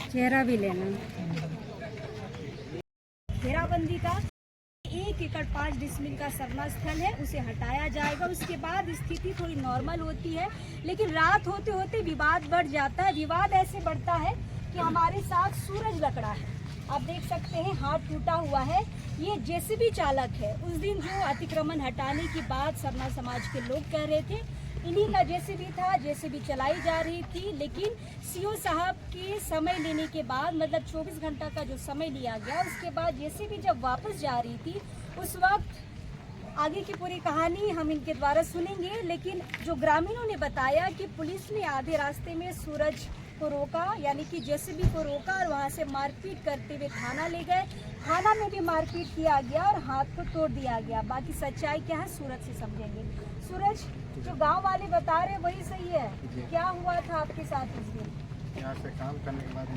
चेहरा भी लेना। घेराबंदी का 1 एकड़ 5 डिसमिल का सरना स्थल है, उसे हटाया जाएगा। उसके बाद स्थिति थोड़ी नॉर्मल होती है, लेकिन रात होते होते विवाद बढ़ जाता है। विवाद ऐसे बढ़ता है कि हमारे साथ सूरज लकड़ा है, आप देख सकते हैं, हाथ टूटा हुआ है। ये जेसीबी चालक है। उस दिन जो अतिक्रमण हटाने की बात सरना समाज के लोग कह रहे थे, इन्हीं का जेसीबी था, जेसीबी चलाई जा रही थी। लेकिन सीओ साहब के समय लेने के बाद, मतलब 24 घंटा का जो समय लिया गया, उसके बाद जेसीबी जब वापस जा रही थी, उस वक्त आगे की पूरी कहानी हम इनके द्वारा सुनेंगे। लेकिन जो ग्रामीणों ने बताया कि पुलिस ने आधे रास्ते में सूरज को रोका, यानी कि जेसीबी को रोका और वहां से मारपीट करते हुए थाना ले गए। थाना में भी मारपीट किया गया और हाथ को तोड़ दिया गया। बाकी सच्चाई क्या है सूरज से समझेंगे। सूरज, जो गांव वाले बता रहे वही सही है, क्या हुआ था आपके साथ उस दिन? यहाँ से काम करने के बाद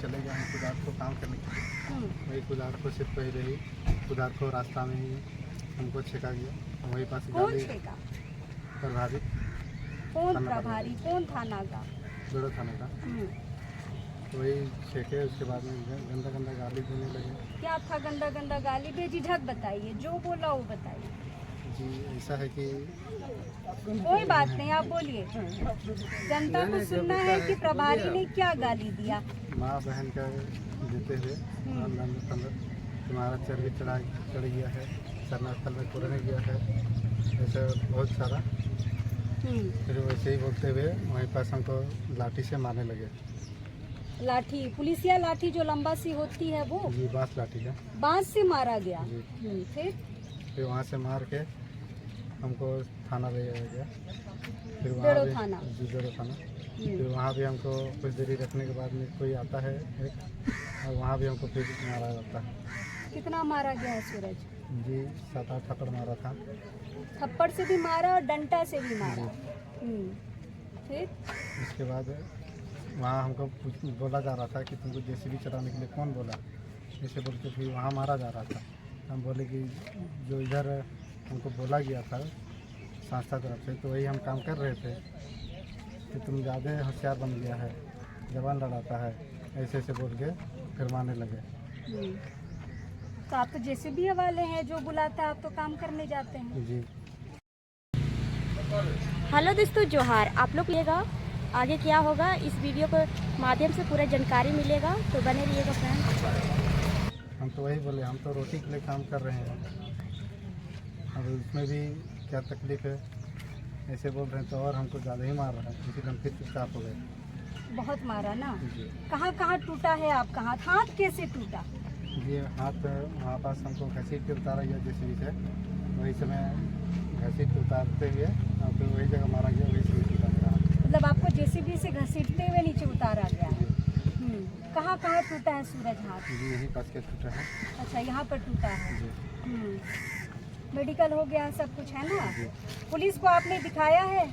चले गए हम कुदार को काम करने के लिए। वही कुदार को सिर्फ पहले ही कुदार को रास्ता में ही हमको छेका गया। वही पास कौन छेका? प्रभारी। कौन प्रभारी? कौन थाना का? जोड़ो थाना का। वही छेके। उसके बाद में गंदा गंदा गाली देने लगे। क्या था गंदा गंदा गाली? बेझिझक बताइए, जो बोला वो बताइए। जी ऐसा है कि कोई बात नहीं, आप बोलिए। जनता को सुनना है कि प्रभारी ने क्या गाली दिया। माँ बहन का देते हुए तुम्हारा चर्बी चढ़ गया है, सरना स्थल में पुरने गया है, ऐसा बहुत सारा। फिर वैसे ही बोलते हुए वहीं पास हमको लाठी से मारने लगे। लाठी? पुलिसिया लाठी जो लंबा सी होती है वो? जी, बांस लाठी का। बांस से मारा गया? फिर वहाँ से मार के हमको थाना ले जाया गया। फिर बेड़ो थाना? जी, बेड़ो थाना। फिर वहाँ भी हमको कुछ देरी रखने के बाद में कोई आता है एक, और वहाँ भी हमको फिर मारा जाता है। कितना मारा गया है सूरज? जी 7-8 थप्पड़ मारा था। थप्पड़ से भी मारा और डंडा से भी मारा? फिर उसके बाद वहाँ हमको बोला जा रहा था कि तुमको जेसीबी चलाने के लिए कौन बोला, ऐसे बोल के फिर वहाँ मारा जा रहा था। हम बोले कि जो इधर हमको बोला गया था संस्था तरफ से, तो वही हम काम कर रहे थे कि तुम ज़्यादा होशियार बन गया है, जवान लड़ाता है, ऐसे ऐसे बोल के फिर मारने लगे। तो आप तो जेसीबी वाले हैं, जो बुलाता है आप तो काम करने जाते हैं। जी। हेलो दोस्तों, जोहार। आप लोग लेगा आगे क्या होगा, इस वीडियो के माध्यम से पूरा जानकारी मिलेगा, तो बने रहिएगा फ्रेंड्स। हम तो वही बोले, हम तो रोटी के लिए काम कर रहे हैं, अब उसमें भी क्या तकलीफ है, ऐसे बोल रहे हैं तो और हमको ज़्यादा ही मार रहा है। इसी हम फिर चुपचाप हो गए। बहुत मारा ना? कहाँ कहाँ टूटा है आपका हाथ? हाथ कैसे टूटा? जी हाथ वहाँ पास हमको घसीट के उतारा गया जेसीबी से, वही समय घसीट के उतारते हुए और फिर वही जगह मारा गया, वही समय टूटा गया। मतलब आपको जेसीबी से घसीटते हुए नीचे उतारा गया? कहाँ कहाँ टूटा है सूरज हाथ? जी यहीं पास के टूटा है। अच्छा, यहाँ पर टूटा है। मेडिकल हो गया, सब कुछ है ना? पुलिस को आपने दिखाया है?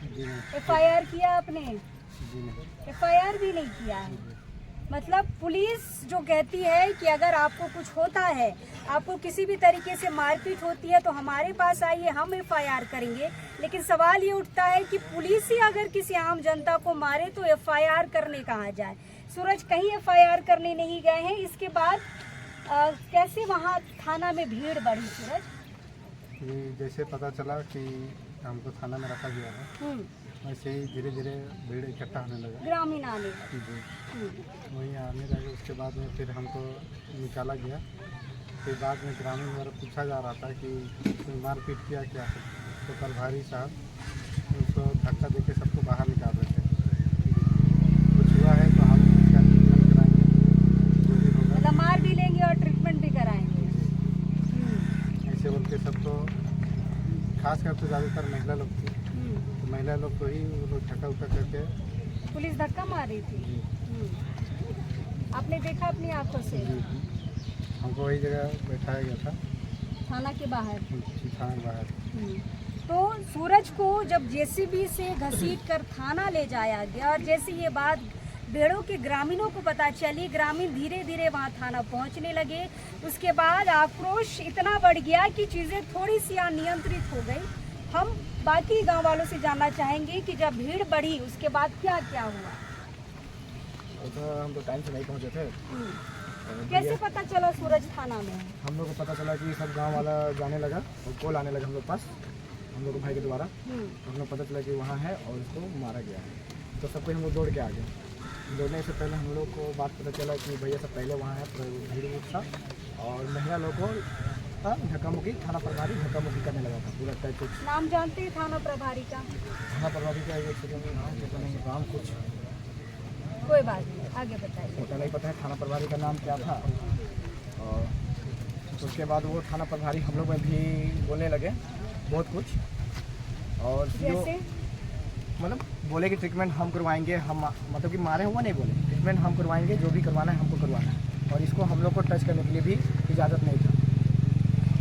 जी नहीं। FIR किया आपने? जी नहीं। FIR भी नहीं किया है? मतलब पुलिस जो कहती है कि अगर आपको कुछ होता है, आपको किसी भी तरीके से मारपीट होती है, तो हमारे पास आइए, हम FIR करेंगे। लेकिन सवाल ये उठता है कि पुलिस ही अगर किसी आम जनता को मारे तो FIR करने कहाँ जाए? सूरज कहीं FIR करने नहीं गए हैं। इसके बाद कैसे वहाँ थाना में भीड़ बढ़ी सूरज? ये जैसे पता चला कि हमको थाना में रखा गया है, वैसे ही धीरे धीरे भीड़ इकट्ठा होने लगा, ग्रामीण आने लगे। वहीं आने लगे। उसके बाद में फिर हमको निकाला गया। फिर बाद में ग्रामीण द्वारा पूछा जा रहा था कि कोई मारपीट किया क्या है, तो प्रभारी साहब उसको धक्का देके सबको बाहर निकाल रहे थे। कुछ हुआ है तो हम इसका ट्रीटमेंट कराएंगे, जो भी होगा। मतलब मार भी लेंगे और ट्रीटमेंट भी कराएंगे? ऐसे बोल के सबको, खास कर तो ज़्यादातर महिला लोग थी, तो महिला लोग को ही वो लोग धक्का उक्का करके पुलिस धक्का मार रही थी। आपने देखा अपनी आंखों से? हमको वही जगह बैठाया गया था, थाना के बाहर? थाना के बाहर। तो सूरज को जब जेसीबी से घसीट कर थाना ले जाया गया, और जैसे ये बात बेड़ों के ग्रामीणों को पता चली, ग्रामीण धीरे धीरे वहां थाना पहुंचने लगे। उसके बाद आक्रोश इतना बढ़ गया कि चीज़ें थोड़ी सी अनियंत्रित हो गई। हम बाकी गांव वालों से जानना चाहेंगे कि जब भीड़ बढ़ी उसके बाद क्या क्या हुआ। हम तो टाइम से नहीं पहुंचे थे। कैसे पता चला सूरज थाना में? हम लोग को पता चला कि सब गांव वाला जाने लगा और कॉल आने लगा हम लोग पास, हम लोग भाई के द्वारा। तो हम लोग पता चला कि वहाँ है और उसको मारा गया है। तो सबको हम लोग दौड़ के आ गए। दौड़ने से पहले हम लोग को बात पता चला कि भैया सब पहले वहाँ है, भीड़ था और महिला लोग को धक्का मुक्की, थाना प्रभारी धक्का मुक्की करने लगा था पूरा टाइप कुछ। नाम जानते हैं थाना प्रभारी का? थाना प्रभारी का एक सेकंड नाम पता नहीं, राम कुछ, कोई बात नहीं, आगे बताइए। पता नहीं पता है थाना प्रभारी का नाम क्या था। और उसके बाद वो थाना प्रभारी हम लोग में भी बोलने लगे बहुत कुछ। और जैसे मतलब बोले कि ट्रीटमेंट हम करवाएंगे, हम मतलब कि मारे हुआ नहीं बोले, ट्रीटमेंट हम करवाएंगे, जो भी करवाना है हमको करवाना है। और इसको हम लोग को टच करने के लिए भी इजाज़त नहीं था।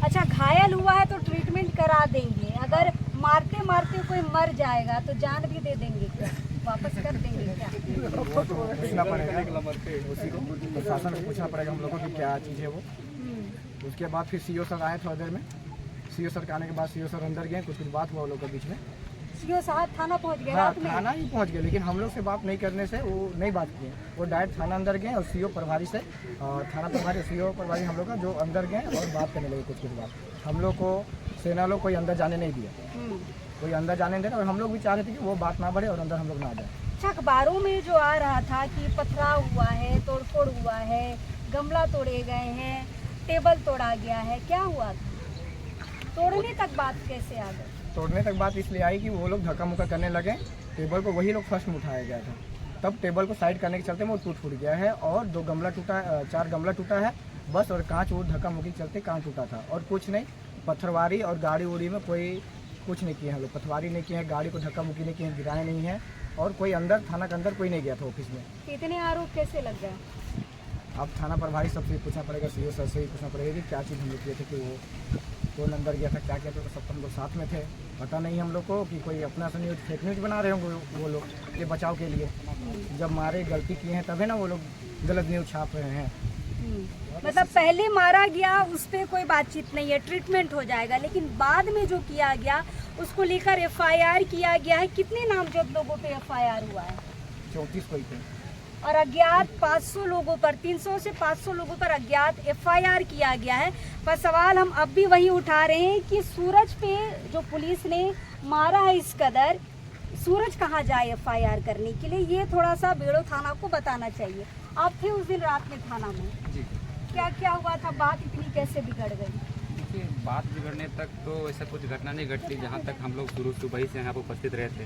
अच्छा, घायल हुआ है तो ट्रीटमेंट करा देंगे, अगर मारते मारते कोई मर जाएगा तो जान भी दे देंगे क्या, वापस कर देंगे क्या? वो तो पूछना पड़ेगा उसी को, प्रशासन को पूछना पड़ेगा हम लोग को कि क्या चीज़ है वो। उसके बाद फिर सीओ सर आए थोड़ी देर में। सीओ सर के आने के बाद सीओ सर अंदर गए, कुछ बात हुआ वो लोग के बीच में। सीओ साहब थाना पहुंच गए? हाँ, रात में थाना ही पहुंच गए, लेकिन हम लोग से बात नहीं करने से वो नहीं बात किए। वो डायरेक्ट थाना अंदर गए और सीओ प्रभारी से, और थाना प्रभारी सीओ प्रभारी हम लोग का जो अंदर गए और बात करने लगे कुछ बात। हम लोग को सेना लोग कोई अंदर जाने नहीं दिया, कोई अंदर जाने नहीं दे। और हम लोग भी चाह रहे थे कि वो बात ना बढ़े और अंदर हम लोग ना आ जाए। अच्छा, अखबारों में जो आ रहा था कि पथराव हुआ है, तोड़फोड़ हुआ है, गमला तोड़े गए हैं, टेबल तोड़ा गया है, क्या हुआ था? तोड़ने तक बात कैसे आ गई? तोड़ने तक बात इसलिए आई कि वो लोग धक्का मुक्का करने लगे। टेबल को वही लोग फर्स्ट में उठाया गया था, तब टेबल को साइड करने के चलते वो टूट गया है। और 2 गमला टूटा, 4 गमला टूटा है बस, और कांच वो धक्का मुक्की के चलते कांच टूटा था और कुछ नहीं। पत्थरवारी और गाड़ी उड़ी में कोई कुछ नहीं किए हैं लोग, पथवारी नहीं किए हैं, गाड़ी को धक्का मुक्की नहीं किए हैं, गिराए नहीं है। और कोई अंदर थाना के अंदर कोई नहीं गया था ऑफिस में। इतने आरोप कैसे लग गए? अब थाना प्रभारी सबसे पूछना पड़ेगा, सीओ सर से ही पूछना पड़ेगा कि क्या चीज़ हम लोग किए थे, कि वो कौन अंदर गया था, क्या किया था। तो सब हम लोग साथ में थे, पता नहीं हम लोग को कि कोई अपना से न्यूज फेक न्यूज बना रहे होंगे वो लोग ये बचाव के लिए। जब मारे गलती किए हैं तभी ना वो लोग गलत न्यूज छाप रहे हैं। मतलब पहले मारा गया उस पर कोई बातचीत नहीं है, ट्रीटमेंट हो जाएगा, लेकिन बाद में जो किया गया उसको लेकर एफआईआर किया गया है। कितने नामजद लोगों पे एफआईआर हुआ है? 34 कोई थे। और अज्ञात 500 लोगों पर, 300 से 500 लोगों पर अज्ञात एफआईआर किया गया है। पर सवाल हम अब भी वही उठा रहे हैं कि सूरज पे जो पुलिस ने मारा है इस कदर, सूरज कहाँ जाए एफआईआर करने के लिए? ये थोड़ा सा बेड़ो थाना को बताना चाहिए। आप थे उस दिन रात में थाना में? जी। क्या क्या हुआ था? बात इतनी कैसे बिगड़ गई? देखिए, बात बिगड़ने तक तो ऐसा कुछ घटना नहीं घटी। जहाँ तक हम लोग शुरू सुबह ही से यहाँ पर उपस्थित रहे थे,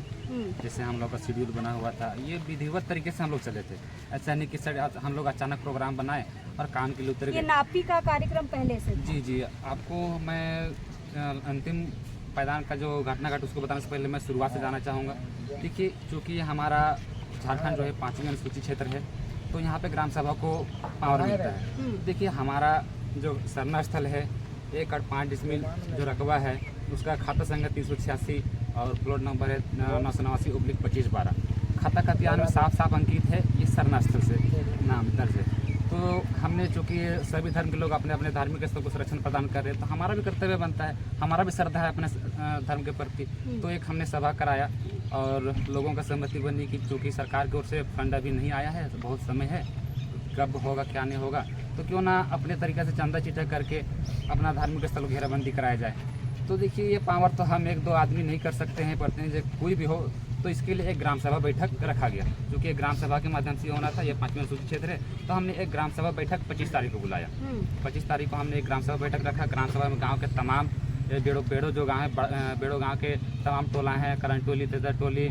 जैसे हम लोग का शेड्यूल बना हुआ था, ये विधिवत तरीके से हम लोग चले थे। ऐसा नहीं कि सर हम लोग अचानक प्रोग्राम बनाए और काम के लिए उतर ये गए। नापी का कार्यक्रम पहले से था? जी जी, आपको मैं अंतिम पायदान का जो घटना घट उसको बताने से पहले मैं शुरुआत से जाना चाहूँगा। देखिए, चूँकि हमारा झारखंड जो है 5वीं अनुसूचित क्षेत्र है, तो यहाँ पे ग्राम सभा को पावर मिलता है। देखिए, हमारा जो सरना स्थल है 1/5 डिसमिल जो रकबा है, उसका खाता संख्या 386 और प्लॉट नंबर है 989/2512। खाता खतियान में साफ अंकित है, ये सरना स्थल से नाम दर्ज है। तो हमने चूँकि सभी धर्म के लोग अपने अपने धार्मिक स्थल को संरक्षण प्रदान कर रहे हैं, तो हमारा भी कर्तव्य बनता है, हमारा भी श्रद्धा है अपने धर्म के प्रति। तो एक हमने सभा कराया और लोगों का सहमति बनी कि चूँकि सरकार की ओर से फंड अभी नहीं आया है, तो बहुत समय है, कब होगा क्या नहीं होगा, तो क्यों ना अपने तरीके से चंदा चिट्ठा करके अपना धार्मिक स्थल को घेराबंदी कराया जाए। तो देखिए, ये पावर तो हम 1-2 आदमी नहीं कर सकते हैं, प्रतिनिधि कोई भी हो। तो इसके लिए एक ग्राम सभा बैठक रखा गया, क्योंकि एक ग्राम सभा के माध्यम से होना था। ये 5वीं अनुसूचित क्षेत्र है, तो हमने एक ग्राम सभा बैठक 25 तारीख को बुलाया। 25 तारीख को हमने एक ग्राम सभा बैठक रखा। ग्राम सभा में गाँव के तमाम बेड़ो जो गाँव है, बेड़ो गाँव के तमाम टोला हैं, करन टोली, तेदर टोली,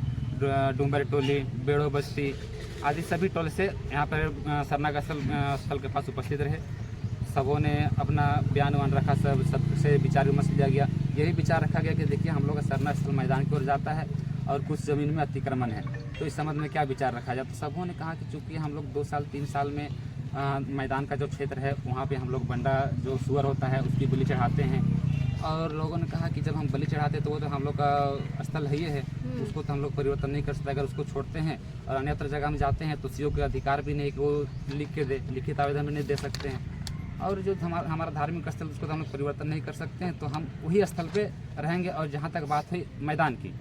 डूमर टोली, बेड़ो बस्ती आदि सभी टोले से यहाँ पर सरना का स्थल के पास उपस्थित रहे। सबों ने अपना बयान रखा, सबसे विचार विमर्श किया गया। यही विचार रखा गया कि देखिए, हम लोग का सरना स्थल मैदान की ओर जाता है और कुछ ज़मीन में अतिक्रमण है, तो इस संबंध में क्या विचार रखा जाए। तो सबों ने कहा कि चूँकि हम लोग 2 साल 3 साल में मैदान का जो क्षेत्र है वहाँ पे हम लोग बंडा जो सुअर होता है उसकी बलि चढ़ाते हैं, और लोगों ने कहा कि जब हम बलि चढ़ाते तो वो तो हम लोग का स्थल है ही है, उसको तो हम लोग परिवर्तन नहीं कर सकते। अगर उसको छोड़ते हैं और अन्यत्र जगह में जाते हैं तो सीओ के अधिकार भी नहीं कि वो लिख के दे, लिखित आवेदन भी नहीं दे सकते हैं। और जो हमारा धार्मिक स्थल उसको तो हम लोग परिवर्तन नहीं कर सकते हैं, तो हम वही स्थल पे रहेंगे। और जहाँ तक बात हुई मैदान की,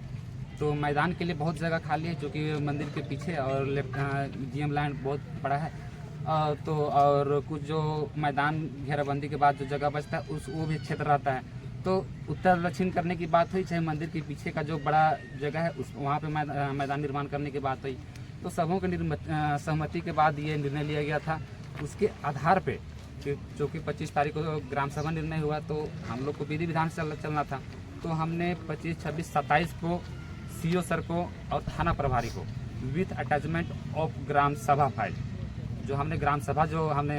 तो मैदान के लिए बहुत जगह खाली है, जो कि मंदिर के पीछे और GM लैंड बहुत बड़ा है। तो और कुछ जो मैदान घेराबंदी के बाद जो जगह बचता है वो भी क्षेत्र रहता है। तो उत्तर दक्षिण करने की बात हुई, चाहे मंदिर के पीछे का जो बड़ा जगह है उस वहाँ पे मैदान निर्माण करने की बात हुई। तो सबों के सहमति के बाद ये निर्णय लिया गया था। उसके आधार पे जो कि 25 तारीख को ग्राम सभा निर्णय हुआ, तो हम लोग को विधि विधान से चलना था। तो हमने 25, 26, 27 को CO सर को और थाना प्रभारी को विथ अटैचमेंट ऑफ ग्राम सभा फाइल, जो हमने ग्राम सभा जो हमने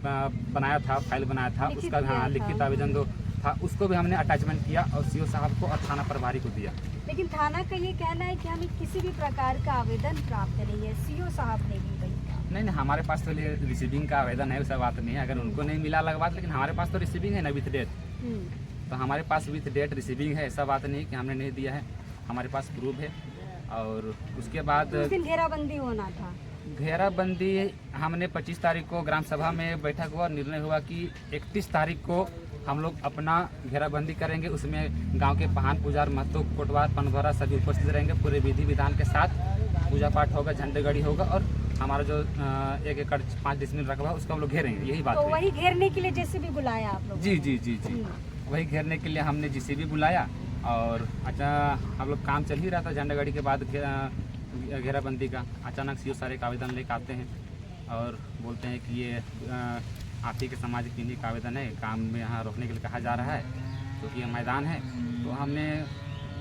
बनाया था, फाइल बनाया था, उसका लिखित आवेदन जो था उसको भी हमने अटैचमेंट किया और CO साहब को और थाना प्रभारी को दिया। लेकिन थाना का ये कहना है कि हमें किसी भी प्रकार का आवेदन प्राप्त नहीं है, CO साहब ने भी वही कहा। नहीं, हमारे पास तो रिसीविंग का आवेदन है, वैसा बात नहीं है। अगर उनको नहीं मिला अलग बात, लेकिन हमारे पास तो रिसीविंग है ना विथ डेट। तो हमारे पास विथ डेट रिसीविंग है, ऐसा बात नहीं कि हमने नहीं दिया है, हमारे पास प्रूफ है। और उसके बाद उस दिन घेराबंदी होना था। घेराबंदी हमने 25 तारीख को ग्राम सभा में बैठक हुआ, निर्णय हुआ कि 31 तारीख को हम लोग अपना घेराबंदी करेंगे। उसमें गांव के पहान पुजार, महतो, कोटवार, पनभरा सभी उपस्थित रहेंगे। पूरे विधि विधान के साथ पूजा पाठ होगा, झंडेगड़ी होगा और हमारा जो 1 एकड़ 5 डिसमिल रकबा उसको हम लोग घेरेंगे, यही बात तो है। वही घेरने के लिए JCB बुलाया आप लोग? जी, वही घेरने के लिए हमने JCB बुलाया। और अच्छा, हम लोग काम चल ही रहा था झंडेगड़ी के बाद घेराबंदी का। अचानक CO सारे का आवेदन लेकर आते हैं और बोलते हैं कि ये आप ही के सामाजिक किन्हीं का आवेदन है, काम में यहाँ रोकने के लिए कहा जा रहा है, क्योंकि तो ये मैदान है। तो हमने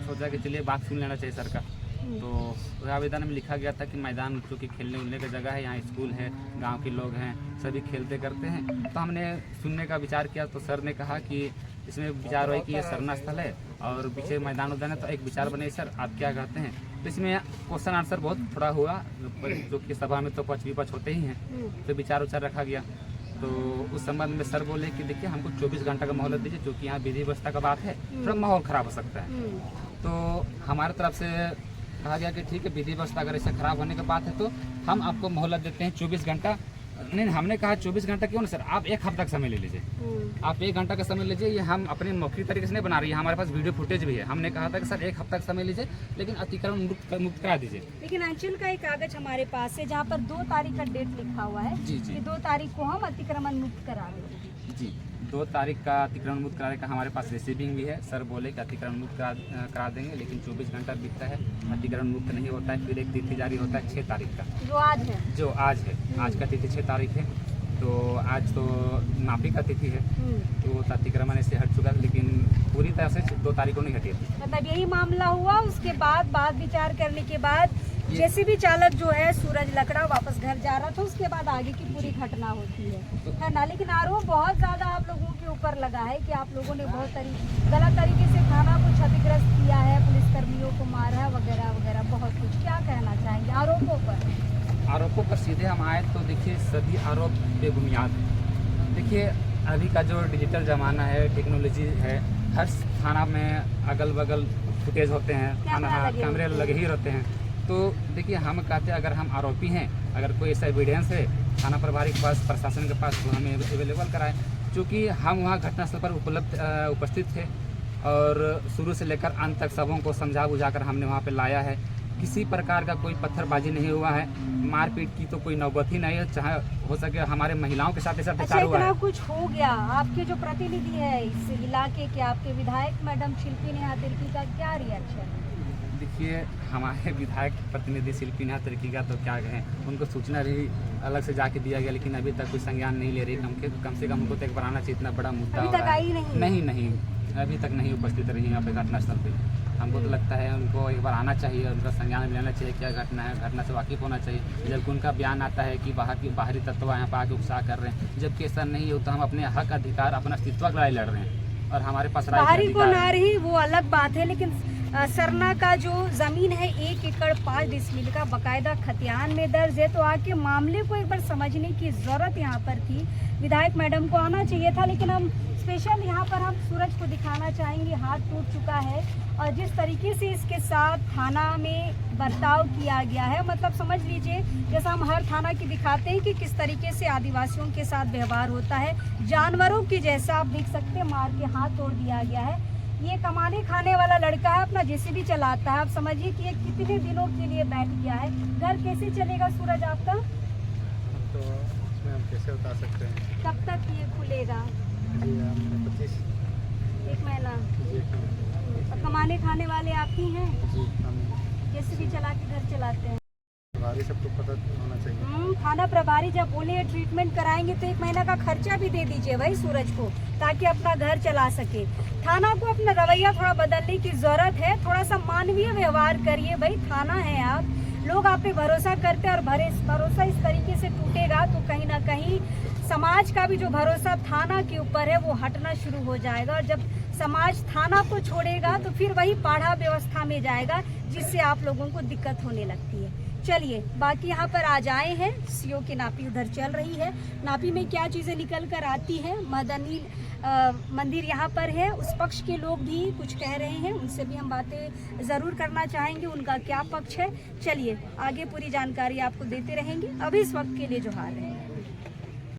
सोचा कि चलिए बात सुन लेना चाहिए सर का। तो वह आवेदन में लिखा गया था कि मैदान चूँकि खेलने उलने की जगह है, यहाँ स्कूल है, गांव के लोग हैं, सभी खेलते करते हैं। तो हमने सुनने का विचार किया, तो सर ने कहा कि इसमें विचार हुआ कि ये सरना स्थल है और पीछे मैदान उदान है, तो एक विचार बने सर आप क्या कहते हैं। तो इसमें क्वेश्चन आंसर बहुत थोड़ा हुआ, जो कि सभा में तो पक्ष विपक्ष होते ही हैं, तो विचार उचार रखा गया। तो उस संबंध में सर बोले कि देखिए हमको 24 घंटा का मोहलत दीजिए, क्योंकि यहाँ विधि व्यवस्था का बात है, थोड़ा माहौल ख़राब हो सकता है। तो हमारे तरफ से कहा गया कि ठीक है, विधि व्यवस्था अगर ऐसा ख़राब होने की बात है तो हम आपको मोहलत देते हैं 24 घंटा। नहीं, हमने कहा 24 घंटा क्यों ना सर, आप 1 हफ्ता का समय ले लीजिए, आप 1 घंटा का समय लीजिए। ये हम अपने मौखिक तरीके से नहीं बना रही है, हमारे पास वीडियो फुटेज भी है। हमने कहा था कि सर 1 हफ्ता का समय लीजिए, लेकिन अतिक्रमण मुक्त करा दीजिए। लेकिन अंचल का एक कागज हमारे पास है जहाँ पर 2 तारीख का डेट लिखा हुआ है जी। कि 2 तारीख को हम अतिक्रमण मुक्त करा देंगे। जी, 2 तारीख का अतिक्रमण मुक्त कराने का हमारे पास रिसीविंग भी है। सर बोले कि अतिक्रमण मुक्त करा देंगे, लेकिन 24 घंटा बीतता है, अतिक्रमण मुक्त नहीं होता है। फिर एक तिथि जारी होता है 6 तारीख का, जो आज है। आज का तिथि 6 तारीख है। तो आज तो माफी का तिथि है, तो अतिक्रमण से हट चुका है, लेकिन पूरी तरह से 2 तारीख को नहीं हटी थी। मतलब यही मामला हुआ। उसके बाद विचार करने के बाद JCB चालक जो है सूरज लकड़ा वापस घर जा रहा था, उसके बाद आगे की पूरी घटना होती है ना। लेकिन आरोप बहुत ज्यादा आप लोगों के ऊपर लगा है कि आप लोगों ने बहुत गलत तरीके से थाना को क्षतिग्रस्त किया है, पुलिस कर्मियों को मारा है वगैरह वगैरह बहुत कुछ। क्या कहना चाहेंगे आरोपों पर? सीधे हम आए तो देखिए सभी आरोप बेबुनियाद। देखिए अभी का जो डिजिटल ज़माना है, टेक्नोलॉजी है, हर थाना में अगल बगल फुटेज होते हैं, कैमरे लगे ही रहते हैं। तो देखिए हम कहते हैं अगर हम आरोपी हैं, अगर कोई ऐसा एविडेंस है थाना प्रभारी के पास, प्रशासन के पास, तो हमें अवेलेबल कराएं। क्योंकि हम वहाँ घटनास्थल पर उपस्थित थे और शुरू से लेकर अंत तक सबों को समझा बुझा कर हमने वहाँ पे लाया है। किसी प्रकार का कोई पत्थरबाजी नहीं हुआ है, मारपीट की तो कोई नौबत ही नहीं है। चाहे हो सके हमारे महिलाओं के साथ ऐसा अत्याचार हुआ है। कुछ हो गया। आपके जो प्रतिनिधि है इस इलाके के, आपके विधायक मैडम शिल्पी नेहा तिर्की का क्या रिएक्शन? देखिए हमारे विधायक प्रतिनिधि शिल्पी नेहा तिर्की का तो क्या कहें, उनको सूचना भी अलग से जाके दिया गया, लेकिन अभी तक कोई संज्ञान नहीं ले रही। कम से कम उनको तो एक बार आना चाहिए, इतना बड़ा मुद्दा हो रहा है। नहीं, अभी तक नहीं उपस्थित रही यहाँ पे घटनास्थल पे। हमको तो लगता है उनको एक बार आना चाहिए, उनका संज्ञान लेना चाहिए क्या घटना है, घटना से वाकिफ होना चाहिए। जबकि उनका बयान आता है कि बाहरी तत्व यहाँ पर आके उत्साह कर रहे हैं, जबकि ऐसा नहीं हो तो हम अपने हक अधिकार, अपना अस्तित्व लड़ाई लड़ रहे हैं और हमारे पास बाहरी को ना रही वो अलग बात है। लेकिन सरना का जो जमीन है 1 एकड़ 5 डिसमिल का बाकायदा खतियान में दर्ज है। तो आके मामले को एक बार समझने की जरूरत यहाँ पर थी। विधायक मैडम को आना चाहिए था, लेकिन हम स्पेशल यहाँ पर हम सूरज को दिखाना चाहेंगे। हाथ टूट चुका है और जिस तरीके से इसके साथ थाना में बर्ताव किया गया है, मतलब समझ लीजिए जैसा हम हर थाना की दिखाते हैं कि किस तरीके से आदिवासियों के साथ व्यवहार होता है, जानवरों की जैसा आप देख सकते हैं, मार के हाथ तोड़ दिया गया है। ये कमाने खाने वाला लड़का है, अपना जेसीबी चलाता है। आप समझिए कि ये कितने दिनों के लिए बैठ गया है। घर कैसे चलेगा सूरज आपका? तो इसमें हम कैसे बता सकते हैं? कब तक ये खुलेगा? जी हमने 25 1 महीना। जी और कमाने खाने वाले आप ही हैं? जी हम जेसीबी चला के घर चलाते हैं। हमारी सबको पता होना चाहिए। थाना प्रभारी जब बोले ट्रीटमेंट कराएंगे तो 1 महीना का खर्चा भी दे दीजिए भाई सूरज को, ताकि अपना घर चला सके। थाना को अपना रवैया थोड़ा बदलने की जरूरत है, थोड़ा सा मानवीय व्यवहार करिए भाई। थाना है आप, लोग आप पे भरोसा करते हैं और भरोसा इस तरीके से टूटेगा तो कहीं ना कहीं समाज का भी जो भरोसा थाना के ऊपर है वो हटना शुरू हो जाएगा। और जब समाज थाना को छोड़ेगा तो फिर वही पाढ़ा व्यवस्था में जाएगा, जिससे आप लोगों को दिक्कत होने लगती है। चलिए बाकी यहाँ पर आज आए हैं, सीओ की नापी उधर चल रही है। नापी में क्या चीज़ें निकल कर आती है, मदनी मंदिर यहाँ पर है, उस पक्ष के लोग भी कुछ कह रहे हैं, उनसे भी हम बातें ज़रूर करना चाहेंगे, उनका क्या पक्ष है। चलिए आगे पूरी जानकारी आपको देते रहेंगे। अभी इस वक्त के लिए जोहार रहेंगे।